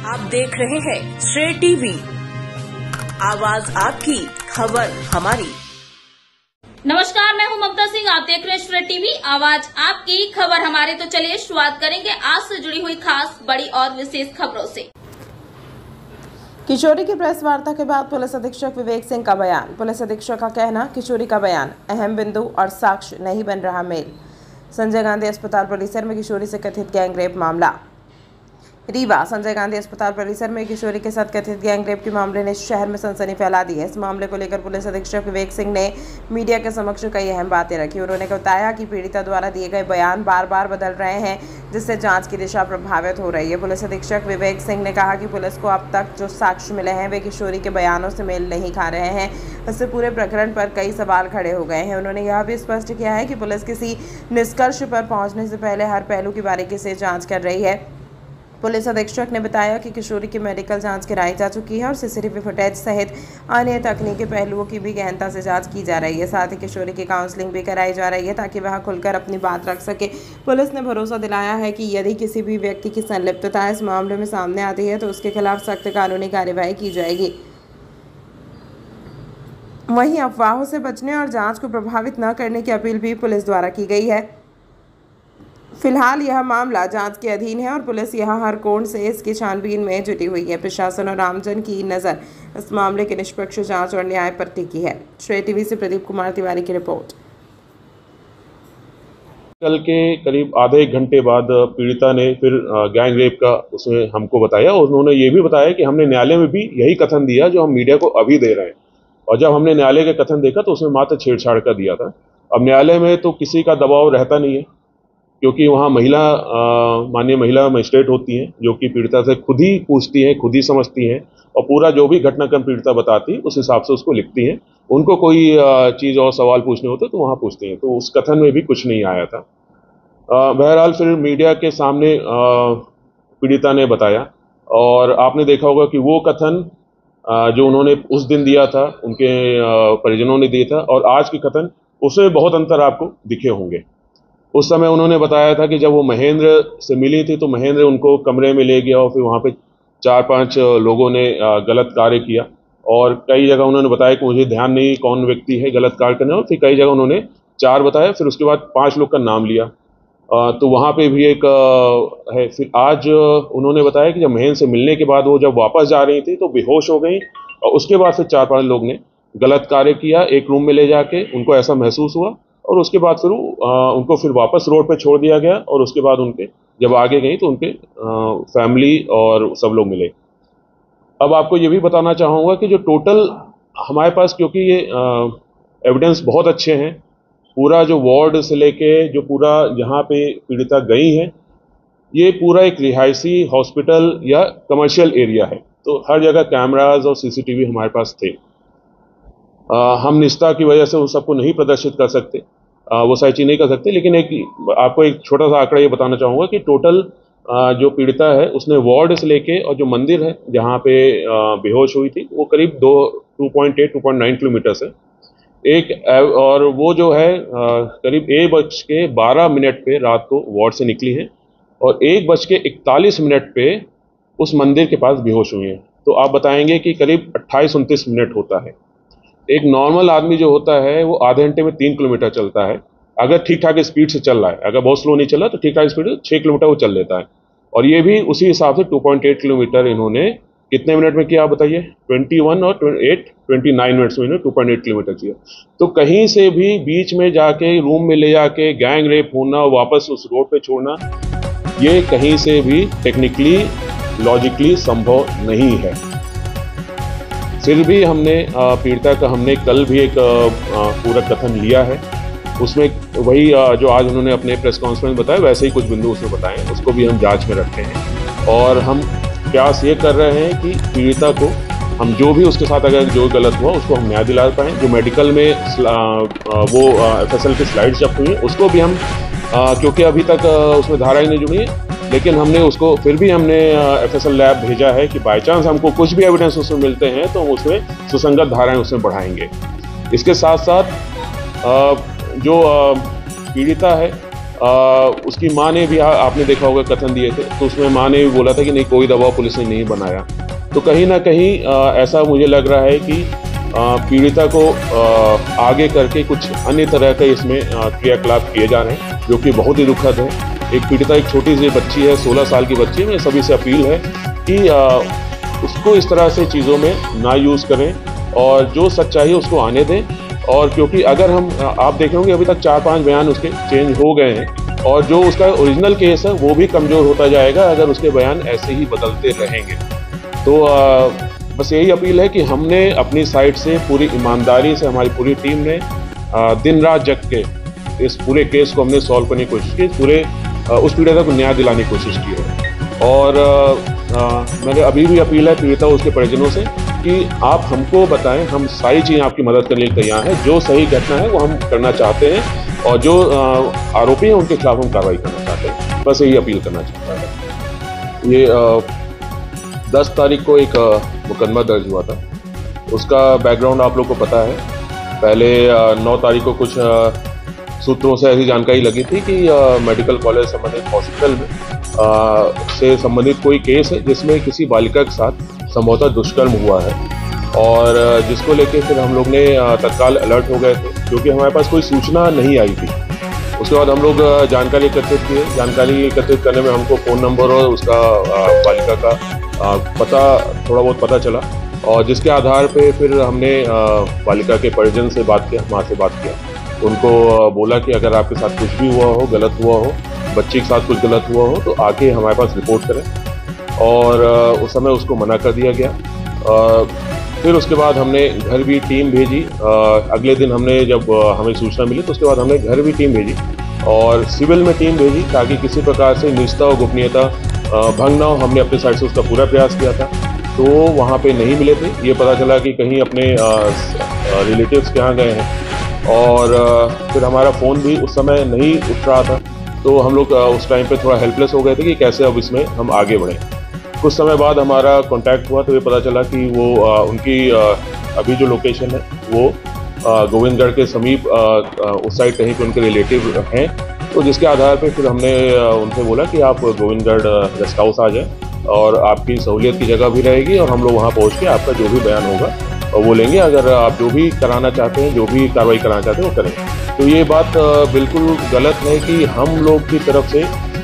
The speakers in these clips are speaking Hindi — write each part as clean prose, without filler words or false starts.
आप देख रहे हैं श्रेय टीवी, आवाज आपकी, खबर हमारी। नमस्कार, मैं हूं ममता सिंह। आप देख रहे हैं श्रेय टीवी, आवाज आपकी, खबर हमारी। तो चलिए शुरुआत करेंगे आज से जुड़ी हुई खास, बड़ी और विशेष खबरों से। किशोरी की प्रेस वार्ता के बाद पुलिस अधीक्षक विवेक सिंह का बयान। पुलिस अधीक्षक का कहना, किशोरी का बयान अहम बिंदु और साक्ष्य नहीं बन रहा मेल। संजय गांधी अस्पताल परिसर में किशोरी से कथित गैंगरेप मामला। रीवा, संजय गांधी अस्पताल परिसर में किशोरी के साथ कथित गैंगरेप के मामले ने शहर में सनसनी फैला दी है। इस मामले को लेकर पुलिस अधीक्षक विवेक सिंह ने मीडिया के समक्ष कई अहम बातें रखी। उन्होंने बताया कि पीड़िता द्वारा दिए गए बयान बार बार बदल रहे हैं, जिससे जांच की दिशा प्रभावित हो रही है। पुलिस अधीक्षक विवेक सिंह ने कहा कि पुलिस को अब तक जो साक्ष्य मिले हैं वे किशोरी के बयानों से मेल नहीं खा रहे हैं। इससे पूरे प्रकरण पर कई सवाल खड़े हो गए हैं। उन्होंने यह भी स्पष्ट किया है कि पुलिस किसी निष्कर्ष पर पहुंचने से पहले हर पहलू की बारीकी से जाँच कर रही है। पुलिस अधीक्षक ने बताया कि किशोरी की मेडिकल जांच कराई जा चुकी है और सीसीटीवी फुटेज सहित अन्य तकनीकी पहलुओं की भी गहनता से जांच की जा रही है। साथ ही किशोरी की काउंसलिंग भी कराई जा रही है ताकि वह खुलकर अपनी बात रख सके। पुलिस ने भरोसा दिलाया है कि यदि किसी भी व्यक्ति की संलिप्तता इस मामले में सामने आती है तो उसके खिलाफ सख्त कानूनी कार्यवाही की जाएगी। वहीं अफवाहों से बचने और जाँच को प्रभावित न करने की अपील भी पुलिस द्वारा की गई है। फिलहाल यह मामला जांच के अधीन है और पुलिस यहां हर कोण से इसकी छानबीन में जुटी हुई है। प्रशासन और आमजन की नज़र इस मामले की निष्पक्ष जांच और न्याय पर टिकी है। श्रेय टीवी से प्रदीप कुमार तिवारी की रिपोर्ट। कल के करीब आधे एक घंटे बाद पीड़िता ने फिर गैंग रेप का उसमें हमको बताया और उन्होंने ये भी बताया कि हमने न्यायालय में भी यही कथन दिया जो हम मीडिया को अभी दे रहे हैं, और जब हमने न्यायालय का कथन देखा तो उसमें मात्र छेड़छाड़ का दिया था। अब न्यायालय में तो किसी का दबाव रहता नहीं है, क्योंकि वहाँ माननीय महिला मजिस्ट्रेट होती हैं जो कि पीड़िता से खुद ही पूछती हैं, खुद ही समझती हैं और पूरा जो भी घटनाक्रम पीड़िता बताती है उस हिसाब से उसको लिखती हैं। उनको कोई चीज़ और सवाल पूछने होते तो वहाँ पूछती हैं, तो उस कथन में भी कुछ नहीं आया था। बहरहाल फिर मीडिया के सामने पीड़िता ने बताया और आपने देखा होगा कि वो कथन जो उन्होंने उस दिन दिया था, उनके परिजनों ने दिया था, और आज के कथन उसमें बहुत अंतर आपको दिखे होंगे। उस समय उन्होंने बताया था कि जब वो महेंद्र से मिली थी तो महेंद्र उनको कमरे में ले गया और फिर वहाँ पे 4-5 लोगों ने गलत कार्य किया, और कई जगह उन्होंने बताया कि मुझे ध्यान नहीं कौन व्यक्ति है गलत कार्य करने वाला। फिर कई जगह उन्होंने 4 बताया, फिर उसके बाद 5 लोग का नाम लिया, तो वहाँ पे भी एक है। फिर आज उन्होंने बताया कि जब महेंद्र से मिलने के बाद वो जब वापस जा रही थी तो बेहोश हो गई, और उसके बाद फिर 4-5 लोग ने गलत कार्य किया। एक रूम में ले जाके उनको ऐसा महसूस हुआ और उसके बाद फिर उनको फिर वापस रोड पे छोड़ दिया गया, और उसके बाद उनके जब आगे गई तो उनके फैमिली और सब लोग मिले। अब आपको ये भी बताना चाहूँगा कि जो टोटल हमारे पास, क्योंकि ये एविडेंस बहुत अच्छे हैं, पूरा जो वार्ड से लेके जो पूरा जहाँ पे पीड़िता गई हैं, ये पूरा एक रिहायशी हॉस्पिटल या कमर्शियल एरिया है, तो हर जगह कैमराज और सीसीटीवी हमारे पास थे। हम निष्ठा की वजह से उन सबको नहीं प्रदर्शित कर सकते, वो सारी चीज़ नहीं कर सकते, लेकिन आपको एक छोटा सा आंकड़ा ये बताना चाहूँगा कि टोटल जो पीड़िता है उसने वार्ड से लेके और जो मंदिर है जहाँ पे बेहोश हुई थी वो करीब 2.9 किलोमीटर है एक, और वो जो है करीब 1:12 पे रात को वार्ड से निकली है और 1:41 पे उस मंदिर के पास बेहोश हुई हैं। तो आप बताएंगे कि करीब 28-29 मिनट होता है। एक नॉर्मल आदमी जो होता है वो आधे घंटे में 3 किलोमीटर चलता है, अगर ठीक ठाक स्पीड से चल रहा है। अगर बहुत स्लो नहीं चल रहा तो ठीक ठाक स्पीड से 6 किलोमीटर वो चल लेता है, और ये भी उसी हिसाब से 2.8 किलोमीटर इन्होंने कितने मिनट में किया आप बताइए? 21 और 29 मिनट्स में इन्होंने 2.8 किलोमीटर किया। तो कहीं से भी बीच में जाके रूम में ले जाके गैंग रेप होना, वापस उस रोड पे छोड़ना, ये कहीं से भी टेक्निकली लॉजिकली संभव नहीं है। फिर भी हमने पीड़िता का हमने कल भी एक पूरा कथन लिया है, उसमें वही जो आज उन्होंने अपने प्रेस कॉन्फ्रेंस में बताया वैसे ही कुछ बिंदु उसमें बताए, उसको भी हम जांच में रखते हैं। और हम प्रयास ये कर रहे हैं कि पीड़िता को हम जो भी उसके साथ अगर जो गलत हुआ उसको हम न्याय दिला पाएँ। जो मेडिकल में वो FSL की स्लाइड्स जब हुई है उसको भी हम क्योंकि अभी तक उसमें धारा ही नहीं जुड़ी है, लेकिन हमने उसको फिर भी हमने FSL लैब भेजा है कि बाय चांस हमको कुछ भी एविडेंस उसमें मिलते हैं तो हम उसमें सुसंगत धाराएं उसमें बढ़ाएंगे। इसके साथ साथ जो पीड़िता है उसकी माँ ने भी, आपने देखा होगा कथन दिए थे, तो उसमें माँ ने भी बोला था कि नहीं, कोई दबाव पुलिस ने नहीं बनाया। तो कहीं ना कहीं ऐसा मुझे लग रहा है कि पीड़िता को आगे करके कुछ अन्य तरह के इसमें क्रियाकलाप किए जा रहे हैं, जो कि बहुत ही दुखद है। एक पीड़िता एक छोटी सी बच्ची है, 16 साल की बच्ची है। मैं सभी से अपील है कि उसको इस तरह से चीज़ों में ना यूज़ करें और जो सच्चाई है उसको आने दें। और क्योंकि अगर हम आप देख होंगे अभी तक 4-5 बयान उसके चेंज हो गए हैं और जो उसका ओरिजिनल केस है वो भी कमज़ोर होता जाएगा अगर उसके बयान ऐसे ही बदलते रहेंगे। तो बस यही अपील है कि हमने अपनी साइड से पूरी ईमानदारी से, हमारी पूरी टीम ने दिन रात जग के इस पूरे केस को हमने सॉल्व करने की कोशिश की, पूरे उस पीड़िता को न्याय दिलाने की कोशिश की है। और मैंने अभी भी अपील है पीड़िता और उसके परिजनों से कि आप हमको बताएं, हम सारी चीज़ें आपकी मदद करने के लिए तैयार हैं। जो सही घटना है वो हम करना चाहते हैं और जो आरोपी हैं उनके खिलाफ हम कार्रवाई करना चाहते हैं। बस यही अपील करना चाहता है। ये 10 तारीख को एक मुकदमा दर्ज हुआ था, उसका बैकग्राउंड आप लोग को पता है। पहले 9 तारीख को कुछ सूत्रों से ऐसी जानकारी लगी थी कि मेडिकल कॉलेज संबंधित हॉस्पिटल में से संबंधित कोई केस है जिसमें किसी बालिका के साथ संभवतः दुष्कर्म हुआ है, और जिसको लेके फिर हम लोग ने तत्काल अलर्ट हो गए थे, क्योंकि हमारे पास कोई सूचना नहीं आई थी। उसके बाद हम लोग जानकारी एकत्रित किए। जानकारी एकत्रित करने में हमको फ़ोन नंबर और उसका बालिका का पता, थोड़ा बहुत पता चला, और जिसके आधार पे फिर हमने बालिका के परिजन से बात किया, माँ से बात किया। उनको बोला कि अगर आपके साथ कुछ भी हुआ हो, गलत हुआ हो, बच्ची के साथ कुछ गलत हुआ हो, तो आके हमारे पास रिपोर्ट करें। और उस समय उसको मना कर दिया गया। फिर उसके बाद हमने घर भी टीम भेजी। अगले दिन हमने जब हमें सूचना मिली तो उसके बाद हमने घर भी टीम भेजी और सिविल में टीम भेजी, ताकि किसी प्रकार से निजता और गोपनीयता भंग ना हो। हमने अपने साइड से उसका पूरा प्रयास किया था, तो वहाँ पे नहीं मिले थे। ये पता चला कि कहीं अपने रिलेटिव्स के यहाँ गए हैं, और फिर हमारा फ़ोन भी उस समय नहीं उठ रहा था, तो हम लोग उस टाइम पे थोड़ा हेल्पलेस हो गए थे कि कैसे अब इसमें हम आगे बढ़ें। कुछ समय बाद हमारा कांटेक्ट हुआ तो ये पता चला कि वो उनकी अभी जो लोकेशन है वो गोविंदगढ़ के समीप उस साइड कहीं पे उनके रिलेटिव हैं। तो जिसके आधार पे फिर हमने उनसे बोला कि आप गोविंदगढ़ गेस्ट हाउस आ जाएं और आपकी सहूलियत की जगह भी रहेगी, और हम लोग वहाँ पहुँच के आपका जो भी बयान होगा वो लेंगे। अगर आप जो भी कराना चाहते हैं, जो भी कार्रवाई कराना चाहते हैं वो करें। तो ये बात बिल्कुल गलत है कि हम लोग की तरफ से,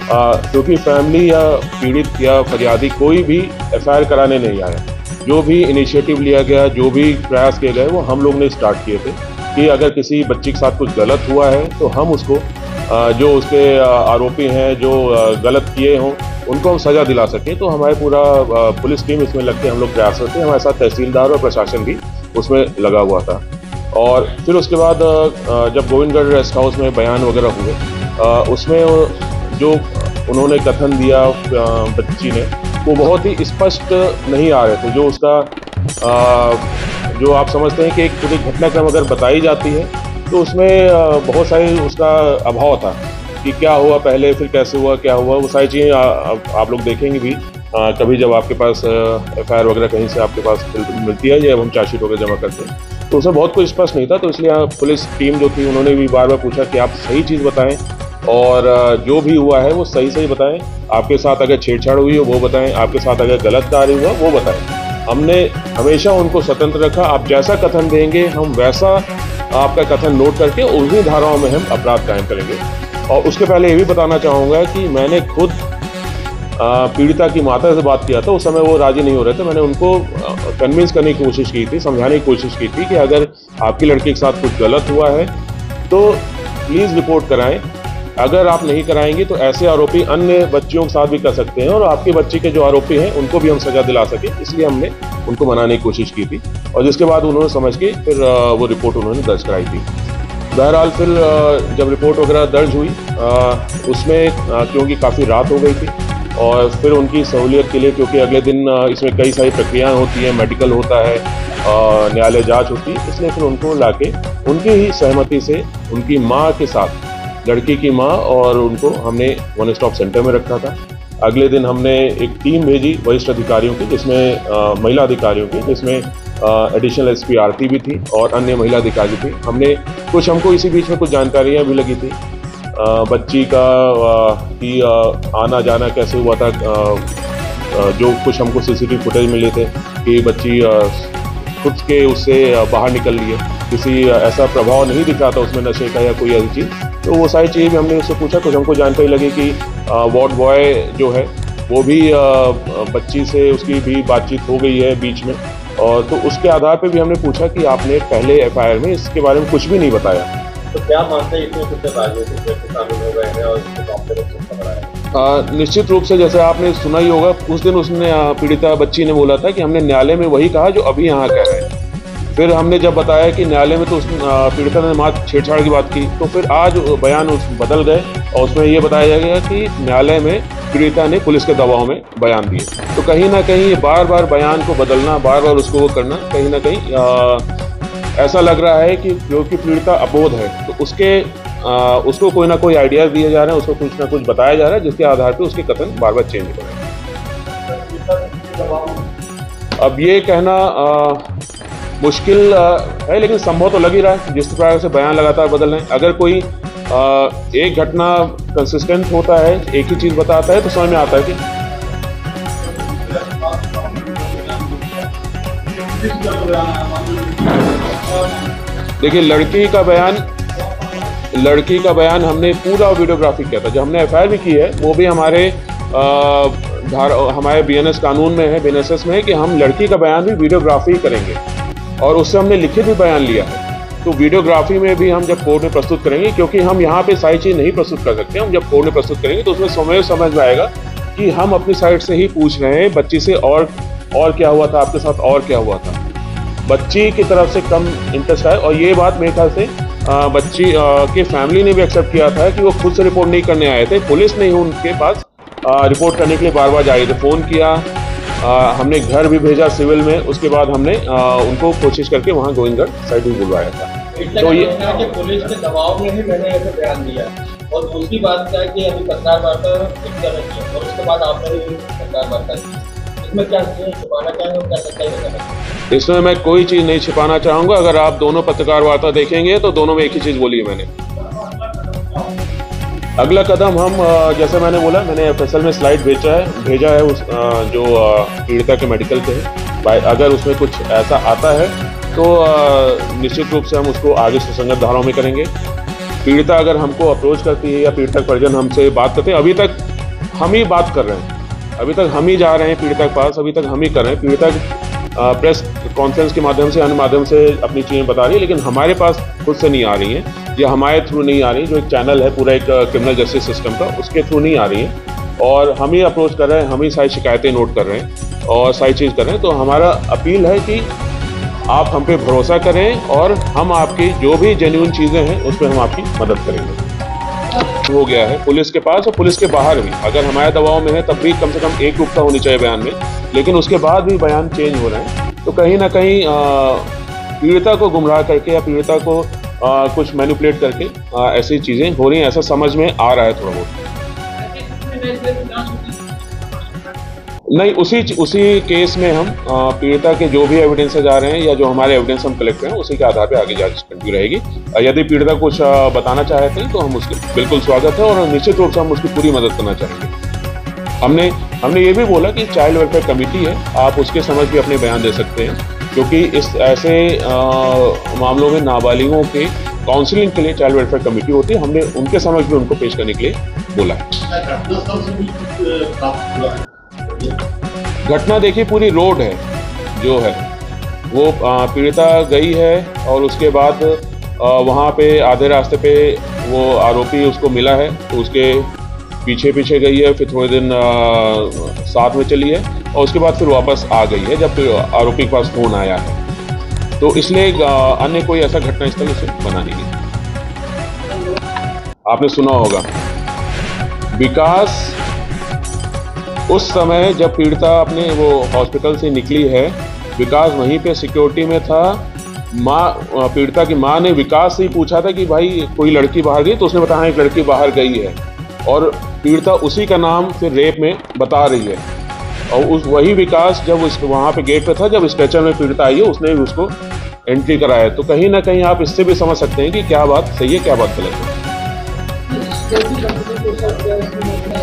क्योंकि फैमिली या पीड़ित या फरियादी कोई भी एफआईआर कराने नहीं आया। जो भी इनिशिएटिव लिया गया, जो भी प्रयास किए गए, वो हम लोग ने स्टार्ट किए थे कि अगर किसी बच्ची के साथ कुछ गलत हुआ है तो हम उसको, जो उसके आरोपी हैं, जो गलत किए हों, उनको हम सज़ा दिला सकें। तो हमारे पूरा पुलिस टीम इसमें लग के हम लोग प्रयास करते हैं। हमारे साथ तहसीलदार और प्रशासन भी उसमें लगा हुआ था। और फिर उसके बाद जब गोविंदगढ़ रेस्ट हाउस में बयान वगैरह हुए, उसमें जो उन्होंने कथन दिया बच्ची ने, वो बहुत ही स्पष्ट नहीं आ रहे थे। जो उसका जो आप समझते हैं कि एक पूरी घटनाक्रम अगर बताई जाती है तो उसमें बहुत सारी उसका अभाव था कि क्या हुआ पहले, फिर कैसे हुआ, क्या हुआ, वो सारी चीज़ें आप लोग देखेंगे भी कभी जब आपके पास एफआईआर वगैरह कहीं से आपके पास मिलती है या हम चार्जशीट वगैरह जमा करते हैं, तो उसमें बहुत कुछ स्पष्ट नहीं था। तो इसलिए पुलिस टीम जो थी उन्होंने भी बार बार पूछा कि आप सही चीज़ बताएं और जो भी हुआ है वो सही सही बताएं। आपके साथ अगर छेड़छाड़ हुई हो वो बताएं, आपके साथ अगर गलत कार्य हुआ वो बताएं। हमने हमेशा उनको स्वतंत्र रखा। आप जैसा कथन देंगे हम वैसा आपका कथन नोट करके उन्हीं धाराओं में हम अपराध कायम करेंगे। और उसके पहले ये भी बताना चाहूँगा कि मैंने खुद पीड़िता की माता से बात किया था। उस समय वो राजी नहीं हो रहे थे। मैंने उनको कन्विंस करने की कोशिश की थी, समझाने की कोशिश की थी कि अगर आपकी लड़की के साथ कुछ गलत हुआ है तो प्लीज़ रिपोर्ट कराएं। अगर आप नहीं कराएंगे तो ऐसे आरोपी अन्य बच्चियों के साथ भी कर सकते हैं और आपके बच्चे के जो आरोपी हैं उनको भी हम सजा दिला सकें, इसलिए हमने उनको मनाने की कोशिश की थी। और जिसके बाद उन्होंने समझ के फिर वो रिपोर्ट उन्होंने दर्ज कराई थी। बहरहाल फिर जब रिपोर्ट वगैरह दर्ज हुई उसमें क्योंकि काफ़ी रात हो गई थी और फिर उनकी सहूलियत के लिए, क्योंकि अगले दिन इसमें कई सारी प्रक्रियाएँ होती हैं, मेडिकल होता है, न्यायालय जाँच होती है, इसलिए फिर उनको लाके उनकी ही सहमति से उनकी माँ के साथ, लड़की की माँ और उनको हमने वन स्टॉप सेंटर में रखा था। अगले दिन हमने एक टीम भेजी वरिष्ठ अधिकारियों की, जिसमें महिला अधिकारियों की, जिसमें एडिशनल एसपी आरती भी थी और अन्य महिला अधिकारी थी। हमको इसी बीच में कुछ जानकारियाँ भी लगी थी बच्ची का कि आना जाना कैसे हुआ था, जो कुछ हमको सीसीटीवी फुटेज मिले थे कि बच्ची खुद के उससे बाहर निकल रही है, किसी ऐसा प्रभाव नहीं दिख रहा था उसमें नशे का या कोई ऐसी चीज़। तो वो सारी चीज़ भी हमने उससे पूछा। कुछ हमको जानकारी लगी कि वार्ड बॉय जो है वो भी बच्ची से उसकी भी बातचीत हो गई है बीच में, और तो उसके आधार पे भी हमने पूछा कि आपने पहले FIR में इसके बारे में कुछ भी नहीं बताया। तो क्या मानते हैं इसमें कुछ राजनीतिक शामिल हो गए हैं और इसको मामले में कुछ खबर है? निश्चित रूप से, जैसे आपने सुना ही होगा, उस दिन उसने पीड़िता बच्ची ने बोला था कि हमने न्यायालय में वही कहा जो अभी यहाँ कह रहे हैं। फिर हमने जब बताया कि न्यायालय में तो पीड़िता ने मात्र छेड़छाड़ की बात की, तो फिर आज बयान बदल गए और उसमें ये बताया गया कि न्यायालय में पीड़िता ने पुलिस के दबाव में बयान दिए। तो कहीं ना कहीं बार बार बयान को बदलना, बार बार उसको वो करना, कहीं ना कहीं ऐसा लग रहा है कि क्योंकि पीड़िता अबोध है तो उसको कोई ना कोई आइडियाज दिए जा रहे हैं, उसको कुछ ना कुछ बताया जा रहा है, जिसके आधार पर उसके कथन बार बार चेंज हो रहे हैं। अब ये कहना मुश्किल है, लेकिन संभव तो लग ही रहा है जिस प्रकार से बयान लगातार बदल रहे हैं। अगर कोई एक घटना कंसिस्टेंट होता है, एक ही चीज़ बताता है, तो समझ में आता है कि देखिए लड़की का बयान हमने पूरा वीडियोग्राफी किया था। जब हमने FIR भी की है वो भी हमारे BNS कानून में है, BNSS में है कि हम लड़की का बयान भी वीडियोग्राफी करेंगे, और उससे हमने लिखित भी बयान लिया है। तो वीडियोग्राफी में भी हम जब कोर्ट में प्रस्तुत करेंगे, क्योंकि हम यहाँ पे सारी चीज़ नहीं प्रस्तुत कर सकते, हम जब कोर्ट में प्रस्तुत करेंगे तो उसमें समझ में आएगा कि हम अपनी साइड से ही पूछ रहे हैं बच्ची से, और क्या हुआ था आपके साथ, और क्या हुआ था। बच्ची की तरफ से कम इंटरेस्ट है, और ये बात मेरे ख्याल से बच्ची के फैमिली ने भी एक्सेप्ट किया था कि वो खुद से रिपोर्ट नहीं करने आए थे। पुलिस ने ही उनके पास रिपोर्ट करने के लिए बार बार जा रही थी, फ़ोन किया, हमने घर भी भेजा सिविल में, उसके बाद हमने उनको कोशिश करके वहाँ गोविंदगढ़ साइड भी बुलवाया था। तो ये कि पुलिस के दबाव में ही मैंने ऐसे बयान दिया, और दूसरी बात क्या है कि अभी पत्रकार वार्ता कर रही है और उसके बाद आपने भी पत्रकार वार्ता की, इसमें क्या छुपाना चाहेंगे और क्या सच्चाई बताना? इसमें मैं कोई चीज़ नहीं छिपाना चाहूँगा। अगर आप दोनों पत्रकार वार्ता देखेंगे तो दोनों में एक ही चीज़ बोली है मैंने। अगला कदम हम, जैसे मैंने बोला, मैंने FSL में स्लाइड भेजा है उस जो पीड़िता के मेडिकल के है। अगर उसमें कुछ ऐसा आता है तो निश्चित रूप से हम उसको आगे सुसंगत धाराओं में करेंगे। पीड़िता अगर हमको अप्रोच करती है या पीड़िता परिजन हमसे बात करते हैं, अभी तक हम ही बात कर रहे हैं, अभी तक हम ही जा रहे हैं पीड़िता के पास, अभी तक हम ही कर रहे हैं। पीड़िता प्रेस कॉन्फ्रेंस के माध्यम से, अन्य माध्यम से अपनी चीज़ें बता रही है, लेकिन हमारे पास खुद से नहीं आ रही हैं या हमारे थ्रू नहीं आ रही। जो एक चैनल है पूरा एक क्रिमिनल जस्टिस सिस्टम का, उसके थ्रू नहीं आ रही हैं, और हम ही अप्रोच कर रहे हैं, हम ही सारी शिकायतें नोट कर रहे हैं और सारी चीज़ कर रहे हैं। तो हमारा अपील है कि आप हम पे भरोसा करें और हम आपकी जो भी जेन्युइन चीज़ें हैं उस पर हम आपकी मदद करेंगे। हो गया है पुलिस के पास और पुलिस के बाहर भी, अगर हमारे दबाव में है तब भी कम से कम एक रूपता होनी चाहिए बयान में, लेकिन उसके बाद भी बयान चेंज हो रहे हैं। तो कहीं ना कहीं पीड़िता को गुमराह करके या पीड़िता को कुछ मैनिपुलेट करके ऐसी चीज़ें हो रही हैं, ऐसा समझ में आ रहा है थोड़ा बहुत। नहीं, उसी केस में हम पीड़िता के जो भी एविडेंसेज आ रहे हैं या जो हमारे एविडेंस हम कलेक्ट करें उसी के आधार पे आगे जांच कंटिन्यू रहेगी। यदि पीड़िता कुछ बताना चाहते हैं तो हम उसके बिल्कुल स्वागत है और निश्चित रूप से हम उसकी पूरी मदद करना चाहेंगे। हमने ये भी बोला कि चाइल्ड वेलफेयर कमेटी है, आप उसके समझ भी अपने बयान दे सकते हैं, क्योंकि इस ऐसे मामलों में नाबालिगों के काउंसलिंग के लिए चाइल्ड वेलफेयर कमेटी होती है। हमने उनके समझ भी उनको पेश करने के लिए बोला है। घटना देखिए, पूरी रोड है जो है वो पीड़िता गई है और उसके बाद वहाँ पे आधे रास्ते पे वो आरोपी उसको मिला है तो उसके पीछे गई है, फिर थोड़े दिन साथ में चली है और उसके बाद फिर वापस आ गई है जब आरोपी के पास फोन आया है। तो इसलिए अन्य कोई ऐसा घटनास्थल उसे बना नहीं है। आपने सुना होगा विकास उस समय जब पीड़िता अपने वो हॉस्पिटल से निकली है, विकास वहीं पे सिक्योरिटी में था। पीड़िता की माँ ने विकास से ही पूछा था कि भाई कोई लड़की बाहर गई, तो उसने बताया एक लड़की बाहर गई है और पीड़िता उसी का नाम फिर रेप में बता रही है। और वही विकास जब वहाँ पे गेट पे था, जब स्ट्रेचर में पीड़िता आई है उसने भी उसको एंट्री कराया। तो कहीं ना कहीं आप इससे भी समझ सकते हैं कि क्या बात सही है क्या बात गलत है। कैसी कंपनी के साथ क्या उसमें नहीं है?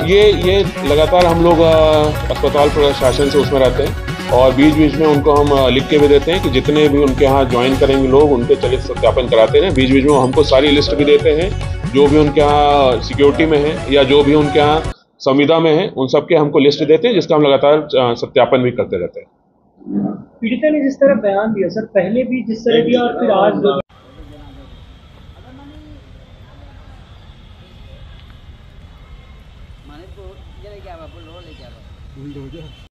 ये लगातार हम लोग अस्पताल प्रशासन से उसमें रहते हैं और बीच बीच में उनको हम लिख के भी देते हैं कि जितने भी उनके यहाँ ज्वाइन करेंगे लोग उनके चलित सत्यापन कराते हैं। बीच बीच में हमको सारी लिस्ट भी देते हैं जो भी उनके यहाँ सिक्योरिटी में है या जो भी उनके यहाँ संविदा में है, उन सब के हमको लिस्ट देते हैं जिसका हम लगातार सत्यापन भी करते रहते हैं। पीड़िता ने जिस तरह बयान दिया सर, पहले भी जिस तरह दिया और फिर आज माने तो ये लेके आवा, बोलो लेके आवा।